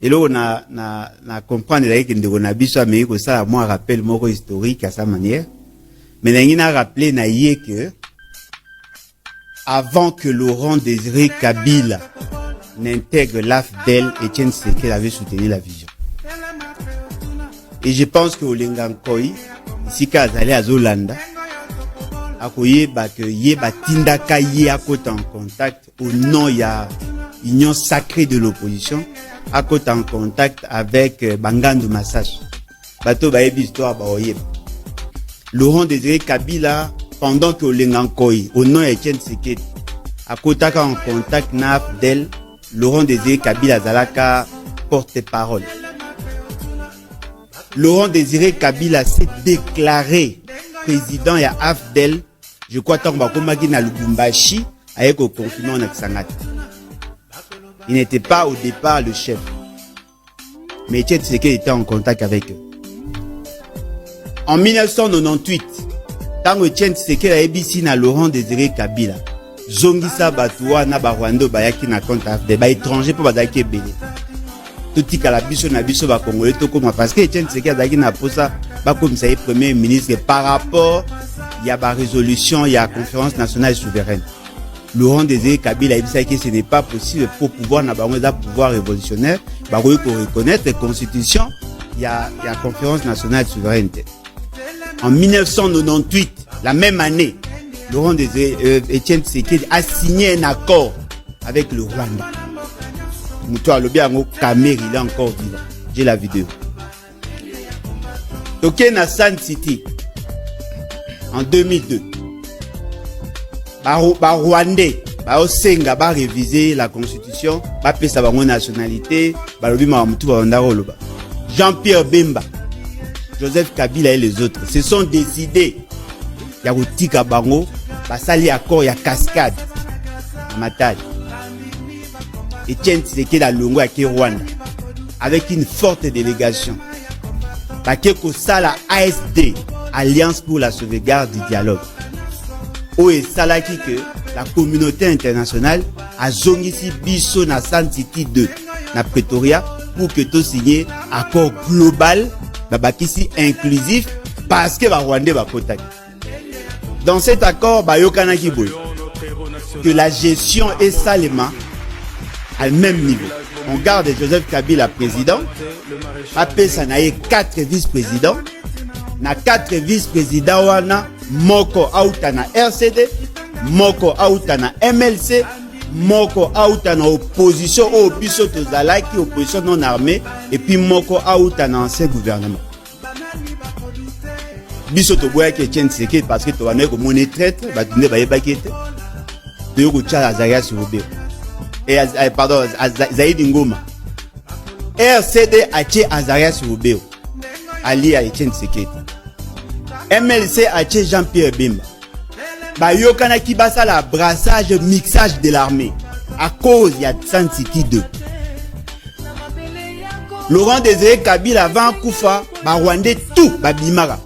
Et là, on a comprendre que on a besoin de ça, moi, rappel, moro historique à sa manière. Mais on a rappelé, que, avant que Laurent Désiré Kabila n'intègre l'AFDEL, Etienne Tshisekedi avait soutenu la vision. Et je pense que Olengankoi, ici, quand il allait à Zolanda, akoye que yeba tindaka ye à côté en contact au nom il y a union sacrée de l'opposition à côté en contact avec Bangandu Massage bato ba yebi histoire ba oyeba Laurent Désiré Kabila pendant que Olengankoi au nom Etienne Tshisekedi à côté en contact na AFDEL Laurent Désiré Kabila zalaka porte-parole. Laurent Désiré Kabila s'est déclaré président ya AFDEL, je crois tant que na Lubumbashi avec au confinement na Kisangani. Il n'était pas au départ le chef. Mais Etienne Tshisekedi était en contact avec eux. En 1998, tant que Etienne Tshisekedi a ébissi na Laurent Désiré Kabila, Zongisa Batoua na Barwando bayaki na compte AFDEL, ba étranger pour bazaki belé. Tout la biso na biso ba congolais to comme parce que Etienne Tshisekedi azaki na posa ba comme ça premier ministre par rapport il y a ba résolution il y a conférence nationale souveraine. Laurent Désiré Kabila il dit que ce n'est pas possible pour pouvoir na ba pouvoir révolutionnaire ba ko reconnaître la constitution il y a conférence nationale de souveraineté. En 1998 la même année Laurent Désiré Etienne Tshisekedi a signé un accord avec le Rwanda. Moutoua Lobiango Kameri, il est encore vivant. J'ai la vidéo. Toké na Sun City en 2002. Rwandais, Osenga, réviser la constitution, payer sa nationalité, Jean-Pierre Bemba, Joseph Kabila et les autres se sont décidés. Il y a Routika Bango, Basali accord, il y a cascade. Matadi. Etienne Tshisekedi à Longo à Rwanda avec une forte délégation. Bakeko Sala ASD, Alliance pour la sauvegarde du dialogue. Oye Salaki que la communauté internationale a zongisi biso na Sun City 2 na Pretoria pour que tout signé accord global babakisi inclusif parce que ba Rwandais ba kotaki. Dans cet accord bayokana ki boy que la gestion est salement à même niveau. On garde Joseph Kabila président, après ça n'a eu 4 vice-présidents, na 4 vice-présidents wana moko auta na RCD, moko auta na MLC, moko auta na opposition au biso tozalaki opposition non armée et puis moko auta na ancien gouvernement. Biso to boya ke Etienne Tshisekedi parce que to wana ko monnaie traître ba tinde ba yebaki te. De ko tchala Zaria sur Robert. Et pardon, Zaïd Ngoma. RCD Ache Azarias Roubeo, Ali à Etienne Tshisekedi. MLC Ache Jean-Pierre Bemba. Bayokana qui basa la brassage, mixage de l'armée. À cause, il y a Sun City 2. Laurent Désiré Kabila avant Koufa, Rwandais tout, Babimara.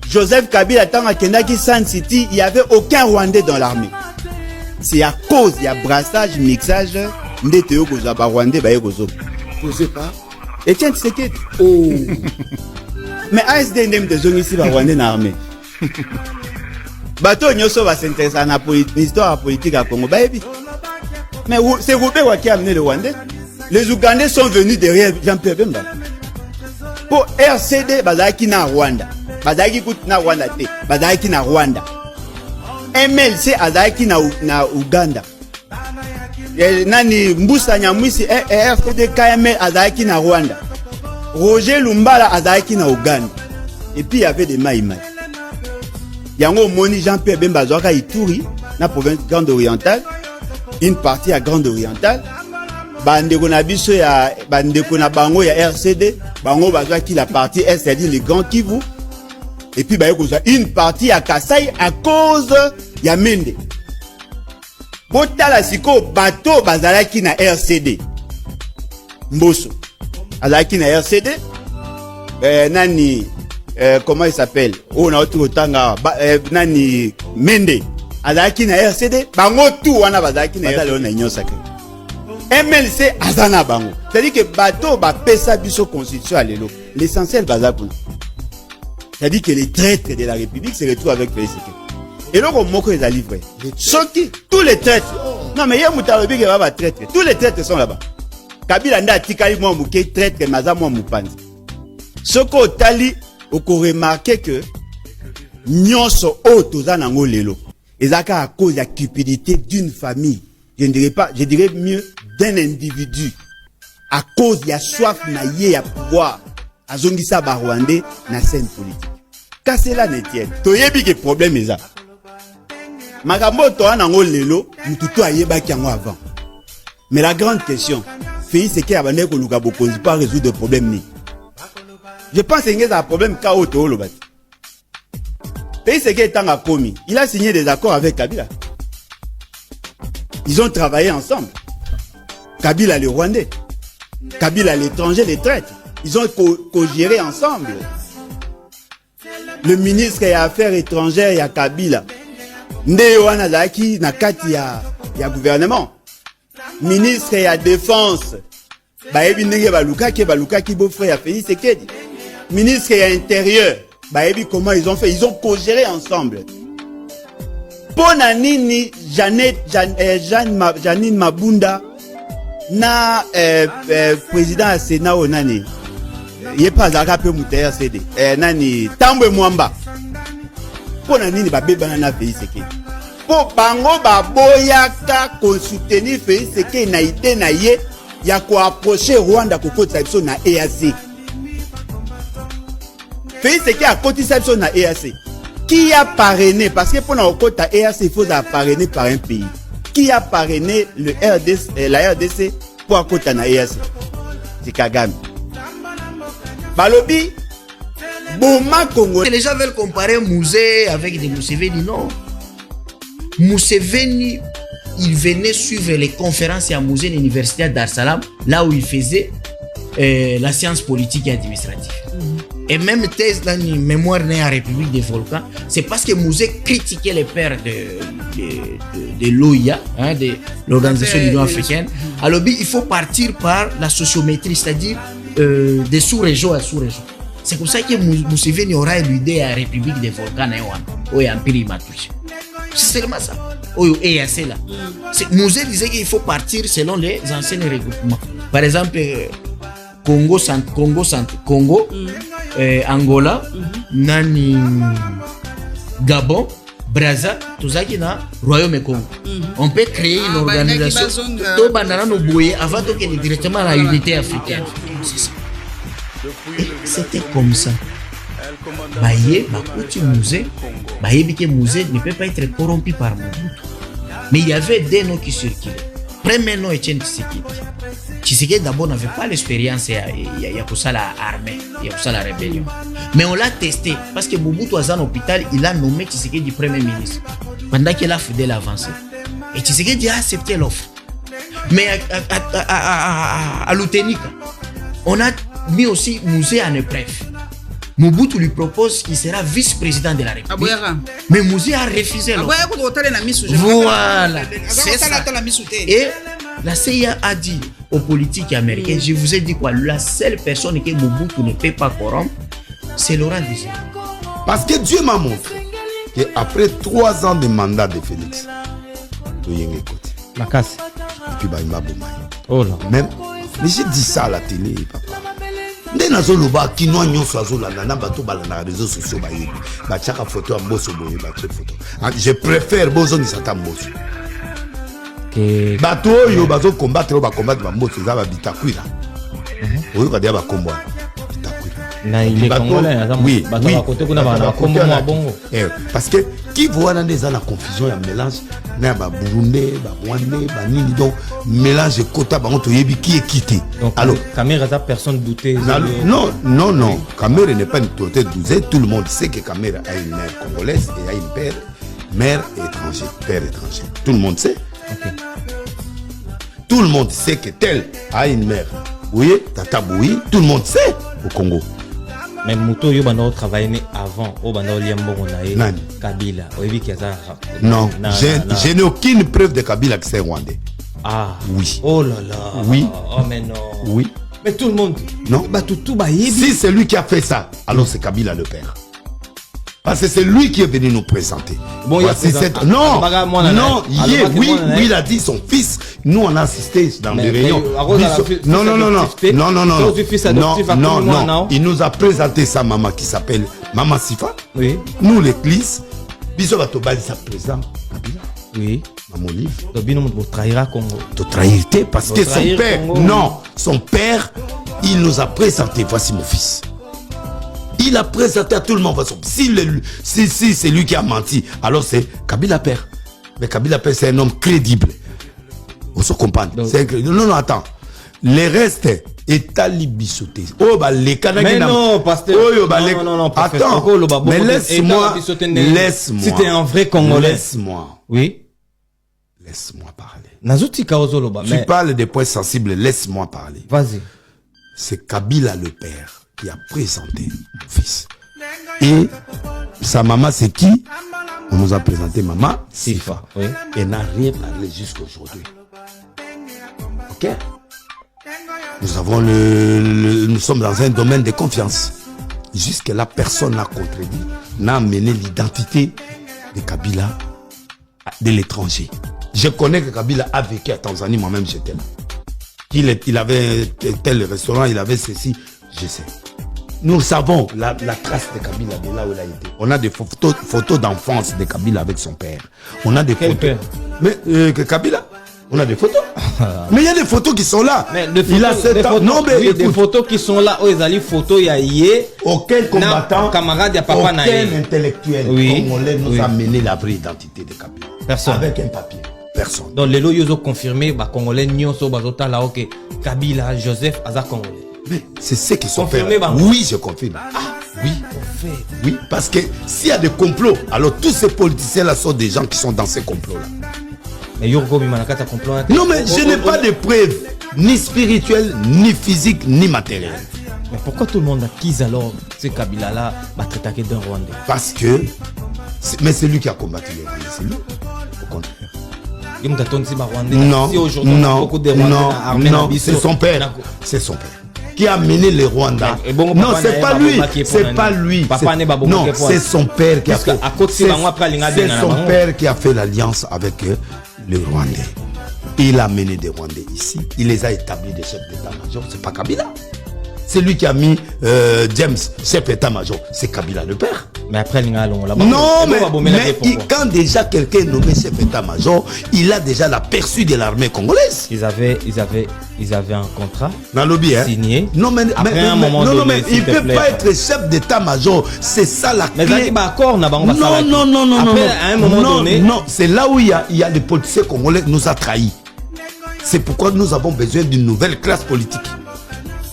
Joseph Kabila tant à Kendaki Sun City, il n'y avait aucun Rwandais dans l'armée. C'est à cause, il y a brassage, mixage, ndete koza ba Rwandais ba yekozo. Je sais pas. Etienne Tshisekedi. Oh. Mais ASD ndem de zone ici ba Rwandais na armée. Bato nyoso va s'intéresser à la histoire politique à Congo. Mais c'est Robert qui a amené le Rwandais. Les Ougandais sont venus derrière Jean-Pierre Bemba. Pour RCD, bazaki na Rwanda. Bazaki kout na Rwanda te. Bazaki na Rwanda. MLC azaki na Uganda. Nani Mbusa Nyamwisi RCD KML azaki na Rwanda. Roger Lumbala azaki na Uganda. Et puis il y avait des Maïmaï. Yango Moni Jean-Pierre Bemba Zoaka Ituri, na province Grande Orientale, une partie à Grande Orientale. Bandeko na biso ya bandeko na bango ya RCD, bango bazaki la partie est, c'est-à-dire les Grands Kivu. Et puis bah une partie à Kasai à cause ya Mende. Botala siko bato bazalaki na RCD. Mboso. Azalaki na RCD. Nani comment il s'appelle? Oh na otu otanga nani Mende. Azalaki na RCD. Bango tout wana bazalaki na RCD na union sacrée. MLC azana bango. C'est-à-dire que bateau ba pesa biso constitution à l'élo. L'essentiel baza pour. C'est-à-dire que les traîtres de la République se retrouvent avec Félix Tshisekedi. Et donc, on les a livrés. Tous les traîtres. Non, mais il y a Moutarobi qui va traître. Tous les traîtres sont là-bas. Kabila nda tikali mo mouké traître maza mo moupanzi. Soko tali, on remarqué que nyonso o toza nango lelo. Ezaka à cause de la cupidité d'une famille. Je dirais mieux d'un individu. À cause de la soif naïe à pouvoir. À zongisa ba Rwandais na scène politique. Quand cela n'est tienne, toyebi que problème est ça. Magambo toa nango lelo, mututu ayeba ki yango avant. Mais la grande question, Félix Tshisekedi abandé ko luka bokonzi pas résoudre le problème ni. Je pense que c'est un problème chaos to lo bati. Félix Tshisekedi tanga komi, il a signé des accords avec Kabila. Ils ont travaillé ensemble. Kabila le Rwandais, Kabila l'étranger, les traites. Ils ont co-géré ensemble. Le ministre des Affaires étrangères, il y a Kabila. Nde wana zaki na kati ya gouvernement. Ministre de la Défense. Baebi ndenge baluka ki beau frère Félix Tshisekedi. Ministre de l'Intérieur. Baebi comment ils ont fait? Ils ont co-géré ensemble. Pona nini Janine Mabunda na président du Sénat au nani. Il pas zaka pe muteya CD. Nani Tambwe Mwamba. Pona nini ba beba na Félix Tshisekedi. Po bango ba boyaka ko soutenir Félix Tshisekedi na idée na ye ya ko approcher Rwanda ko kotisa biso na EAC. Félix Tshisekedi a kotisa biso na EAC. Qui a parrainé, parce que pour notre côté EAC il faut parrainer par un pays. Qui a parrainé le RDC, la RDC pour côté na EAC? C'est Kagame. Balobi, Boma Congo. Les gens veulent comparer Mouzé avec des Museveni, non. Museveni, il venait suivre les conférences à Mouzé, l'université à Dar es Salaam, là où il faisait la science politique et administrative. Et même thèse dans une mémoire née en République des Volcans, c'est parce que Mouzé critiquait les pères de l'OIA, hein, de l'Organisation de l'Union africaine. Alors, il faut partir par la sociométrie, c'est-à-dire des sous-régions à sous-régions. C'est comme ça que Museveni aura l'idée à la République des Volcans, et Empire Matouche. C'est seulement ça. Et c'est là. Mouzé disait qu'il faut partir selon les anciens regroupements. Par exemple, Congo, Angola, Nani, Gabon, Brazza, tout ça qui est dans le Royaume Congo. On peut créer une organisation avant de aller directement à la unité africaine. Et c'était comme ça. Baye, Mouzé ne peut pas être corrompu par Mobutu. Mais il y avait des noms qui circulaient. Premier nom Etienne Tshisekedi. Tshisekedi d'abord n'avait pas l'expérience, il y a pour ça la armée, il y a pour ça la rébellion. Mais on l'a testé parce que Mobutu was en hôpital, il a nommé Tshisekedi premier ministre pendant qu'il a fait l'avancée. Et Tshisekedi a accepté l'offre. Mais à l'Outenika, on a mis aussi Mouzé en épreuve. Mobutu lui propose qu'il sera vice-président de la République. Mais Mouzé a refusé l'offre. Voilà. C'est ça. Et la CIA a dit aux politiques américains, je vous ai dit quoi, la seule personne que Mobutu ne peut pas corrompre, c'est Laurent Désiré. Parce que Dieu m'a montré qu'après 3 ans de mandat de Félix, la casse. Et puis oh là. Même, mais j'ai dit ça à la télé, papa. Dès que nous avons dit que nous avons fait les réseaux sociaux, je préfère Bozo Nisata Mboso. Bato yo bazo combattre Mboso za bitakwira. Oyo kadia ba kombo. Na il est congolais, oui, bato à côté kuna ba kombo mo bongo. Parce que qui voit dans des la confusion ya mélange na ba Burundais, ba Rwandais, ba nini donc mélange quota ba to yebi qui est quitté. Alors Cameroun ça personne doutait. Non, Cameroun n'est pas une totalité douze, tout le monde sait que Cameroun a une mère congolaise et a une mère étrangère, père étranger. Tout le monde sait. Okay. Tout le monde sait que tel a une mère. Oui, Tata Boui, tout le monde sait au Congo. Mais Mouto yo bando travailler avant, au bando liambo na Kabila. Non, je n'ai aucune preuve de Kabila qui c'est rwandais. Ah. Oui. Oh là là. Oui. Oh mais non. Oui. Mais tout le monde. Non. Bah tout bah Si c'est lui qui a fait ça, alors c'est Kabila le père. Parce que c'est lui qui est venu nous présenter. Bon, voici cette... Non, non, oui, il a dit son fils. Nous, on a assisté dans des réunions. Non, non, non, non, non, non, non, non, non. Il nous a présenté sa maman qui s'appelle Maman Sifa. Oui. Nous, l'église, Biso Batobali, sa présent Kabila. Oui. Maman Olive. Tobino vous trahira Congo. De trahir, parce que son père, non, son père, il nous a présenté, voici mon fils. Il a présenté à tout le monde. Si c'est lui qui a menti, alors c'est Kabila père. Mais Kabila père, c'est un homme crédible. On se comprend. Non, non, attends. Les restes est à l'ibissoté. Oh, bah, les Canadiens. Mais non, pasteur. Oh, bah, non, non, attends. Mais laisse-moi. Laisse-moi. Si t'es un vrai Congolais. Laisse-moi. Oui. Laisse-moi parler. Tu parles des points sensibles. Laisse-moi parler. Vas-y. C'est Kabila le père qui a présenté mon fils. Et sa maman, c'est qui? On nous a présenté Maman Sifa. Oui. Elle n'a rien parlé jusqu'à aujourd'hui. Ok? Nous sommes dans un domaine de confiance. Jusque-là, personne n'a contredit, n'a amené l'identité de Kabila de l'étranger. Je connais que Kabila a vécu à Tanzanie, moi-même j'étais là. Il avait tel restaurant, il avait ceci, je sais. Nous savons la trace de Kabila de là où il a été. On a des photos d'enfance de Kabila avec son père. On a des photos. Père? Mais que Kabila, on a des photos. Mais il y a des photos qui sont là. Mais il a des photos qui sont là. Oh, ils ont photos, il y a aucun combattant, camarade, il y a papa, aucun intellectuel congolais nous a amené la vraie identité de Kabila. Personne. Avec un papier. Personne. Donc les loyaux ont confirmé, Congolais, Nyonso, Bazota, là, ok, Kabila, Joseph, Azar Congolais. Mais c'est ce qui sont confirmé. Oui, je confirme. Ah, oui. Oui, parce que s'il y a des complots, alors tous ces politiciens-là sont des gens qui sont dans ces complots-là. Mais Yorgo Mimanakata complot. Non, mais je n'ai pas de preuves, ni spirituelles, ni physiques, ni matérielles. Mais pourquoi tout le monde accuse alors ce Kabila-là va traiter d'un Rwandais? Parce que. Mais c'est lui qui a combattu les Rwandais, c'est lui. Au contraire. Non, non, c'est son père. C'est son père qui a mené les Rwandais. Non, c'est pas lui. C'est pas lui. Non, c'est son père qui a fait. C'est son père qui a fait l'alliance avec les Rwandais. Il a mené des Rwandais ici. Il les a établis des chefs d'état-major. C'est pas Kabila. C'est lui qui a mis James, chef d'état-major. C'est Kabila le père. Mais après, non, mais quand déjà quelqu'un est nommé chef d'état-major, il a déjà l'aperçu de l'armée congolaise. Ils avaient un contrat signé. Non, mais, il ne peut pas être chef d'état-major. C'est ça la clé. Mais non. Après, à un moment donné. Non, c'est là où il y a des politiciens congolais qui nous ont trahis. C'est pourquoi nous avons besoin d'une nouvelle classe politique.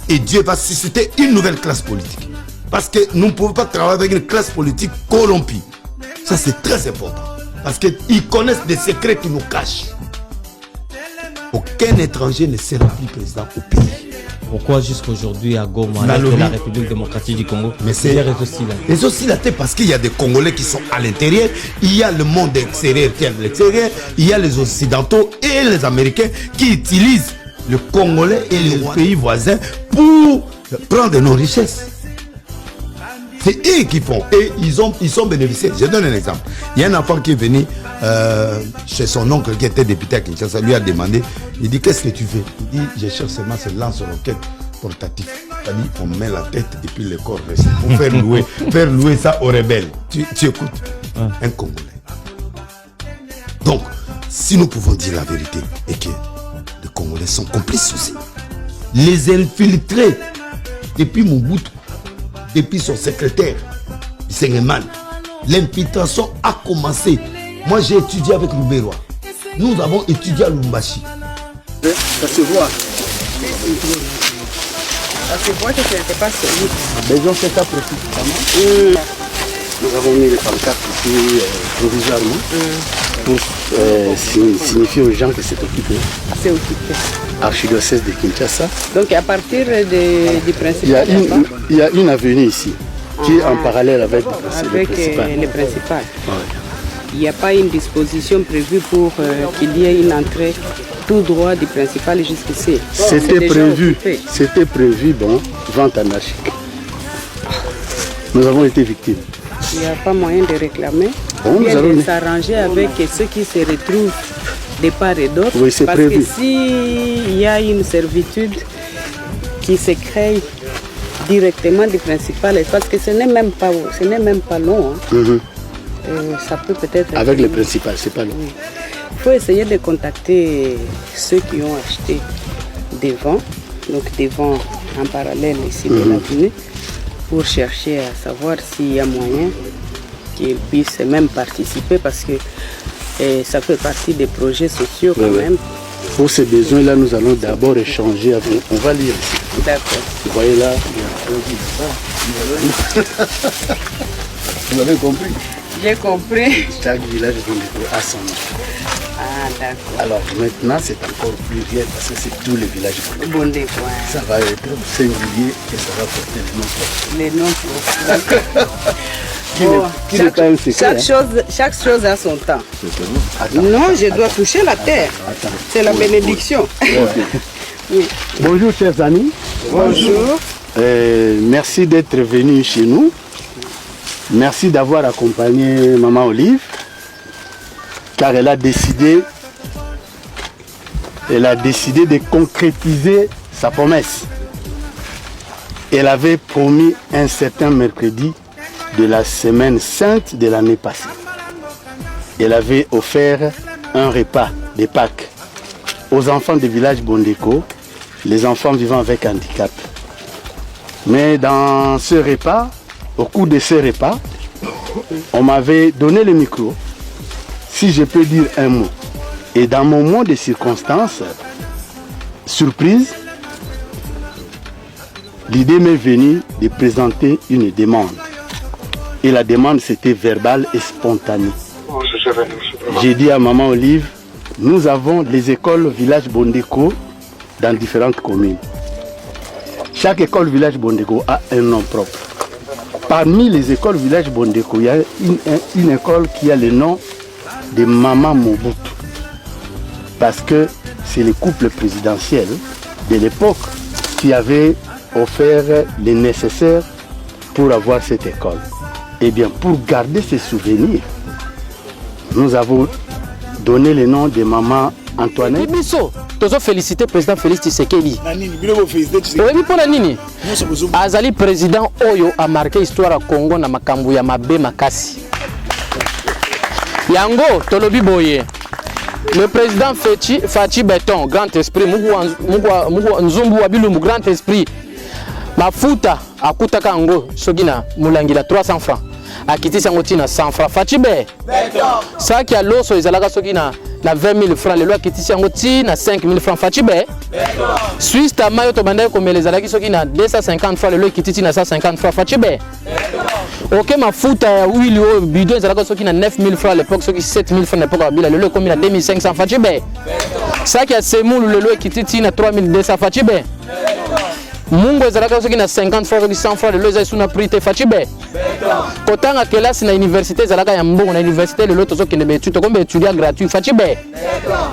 Et Dieu va susciter une nouvelle classe politique. Parce que nous ne pouvons pas travailler avec une classe politique corrompue. Ça, c'est très important. Parce qu'ils connaissent des secrets qui nous cachent. Aucun étranger ne sera plus président au pays. Pourquoi jusqu'à aujourd'hui à Goma, la République démocratique du Congo, mais c'est les oscillatés parce qu'il y a des Congolais qui sont à l'intérieur, il y a le monde extérieur qui est à l'extérieur, il y a les Occidentaux et les Américains qui utilisent le Congolais et les pays voisins pour prendre nos richesses. C'est eux qui font. Et ils sont bénéficiaires. Je donne un exemple. Il y a un enfant qui est venu chez son oncle qui était député à Kinshasa. Lui a demandé, il dit, qu'est-ce que tu fais? Il dit, je cherche seulement ce lance-roquette portatif. C'est-à-dire, on met la tête et puis le corps reste. Pour faire louer ça aux rebelles. Tu écoutes. Un Congolais. Donc, si nous pouvons dire la vérité et que les Congolais sont complices aussi. Les infiltrés depuis Mobutu, depuis son secrétaire, Sengeman, l'infiltration a commencé. Moi, j'ai étudié avec Louberois. Nous avons étudié à Lumbashi. Ça se voit. Ça se voit que ce n'était pas celui. Besoin c'est ça précisément. Nous avons mis les pancartes ici provisoirement pour signifier aux gens que c'est occupé. C'est occupé. Archidiocèse de Kinshasa. Donc à partir du principal. Il y a une avenue ici qui est en parallèle avec le principal. Ouais. Il n'y a pas une disposition prévue pour qu'il y ait une entrée tout droit du principal jusqu'ici. C'était prévu, bon, vente anarchique. Nous avons été victimes. Il n'y a pas moyen de réclamer. Bon, Il y a de s'arranger avec ceux qui se retrouvent de part et d'autre. Oui, c'est parce prévu. que s'il y a une servitude qui se crée directement du principal, parce que ce n'est même pas long. Hein. Ça peut peut-être... Avec le principal, c'est pas long. Oui. Il faut essayer de contacter ceux qui ont acheté des vents, donc des vents en parallèle ici de l'avenue, pour chercher à savoir s'il y a moyen qu'ils puissent même participer parce que ça fait partie des projets sociaux quand même. Pour ces besoins-là, nous allons d'abord échanger avec... On va lire ici. D'accord. Vous voyez là, vous avez compris? J'ai compris. Chaque village a son nom. Ah, d'accord. Alors maintenant, c'est encore plus réel parce que c'est tous les villages. Bon des points. Ça va être singulier et ça va porter le nom. Les noms. D'accord. Qui n'est pas un secret. Chaque chose a son temps. Attends, Non, je dois toucher la terre. C'est la bénédiction. Oui. Bonjour chers amis. Bonjour. Merci d'être venus chez nous. Merci d'avoir accompagné Maman Olive, car elle a décidé de concrétiser sa promesse. Elle avait promis un certain mercredi de la semaine sainte de l'année passée. Elle avait offert un repas de Pâques aux enfants du village Bondeko, les enfants vivant avec handicap. Mais dans ce repas, au cours de ce repas, on m'avait donné le micro, si je peux dire un mot. Et dans mon mot de circonstance, surprise, l'idée m'est venue de présenter une demande. Et la demande, c'était verbale et spontanée. J'ai dit à Maman Olive, nous avons les écoles village Bondeko dans différentes communes. Chaque école village Bondeko a un nom propre. Parmi les écoles village Bondeko, il y a une école qui a le nom de Maman Mobutu. Parce que c'est le couple présidentiel de l'époque qui avait offert le nécessaire pour avoir cette école. Eh bien, pour garder ces souvenirs, nous avons donné le nom de Maman Antoinette. Tozo féliciter président Félix Tshisekedi. Oui, pour la nini. Azali président Oyo a marqué histoire à Congo na makambu ya mabe makasi. Yango tolobi boye. Le président Fachi Beton, grand esprit, Mugwa Nzumbu Wabilumbu, grand esprit. Mafuta akutaka yango sogina mulangila 300 francs. Akiti sangotina 100 francs. Fachi Beton. Ça qui a l'osso ezalaka sogina na 20 000 francs, le loi qui tient na 5 000 francs. Fatibé, Suisse Tamayo Tobanda comme les alaki soki na 250 francs, le loi qui tient na 150 francs. Fatibé, ok, ma foot oui, le bidon ezalaka soki na 9 000 francs, l'époque soki 7 000 francs, l'époque le loi comme na 2500. Fatibé, ça qui a Semoul, le loi qui tient na 3200. Fatibé, Mungo ezalaka soki na 50 francs, 100 francs, le loi est sous na prix. Fatibé, Kotanga classe na université ezalaka ya mbongo na université le loto soki ndebe tuto kombe étudiant gratuit. Fatibé,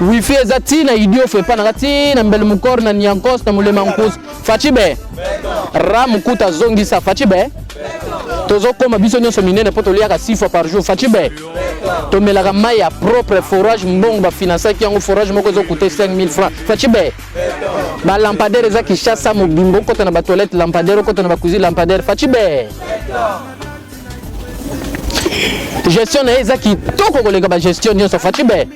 wifi ezati na idio fait pas na kati na mbele mukor na nyankos na mulema nkus. Fatibé, ram kuta zongi sa. Fatibé, tozo koma biso nyonso minene poto liaka 6 fois par jour. Fatibé, to melaka mai ya propre forage mbongo ba financer ki yango forage moko zo coûter 5 000 francs. Fatibé, ba lampadaire ezaki chassa mobimbo kota na ba toilette lampadaire kota na ba cuisine lampadaire. Fatibé, gestion na ezaki toko kolega ba gestion nyonso. Fatibé,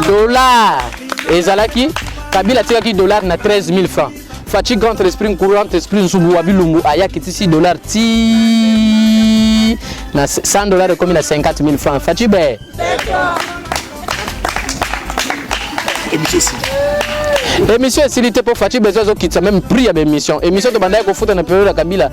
dollar ezalaki Kabila tiraki dollar na 13 000 francs. Fachi grand esprit courant esprit nsubu wabilumbu ayaki tisi dollar ti na 100 dollars comme na 50 000 francs. Fatibé, émission est silité pour Fatibé zo kitsa même prix à émission. Émission de bandai ko futa na période Kabila.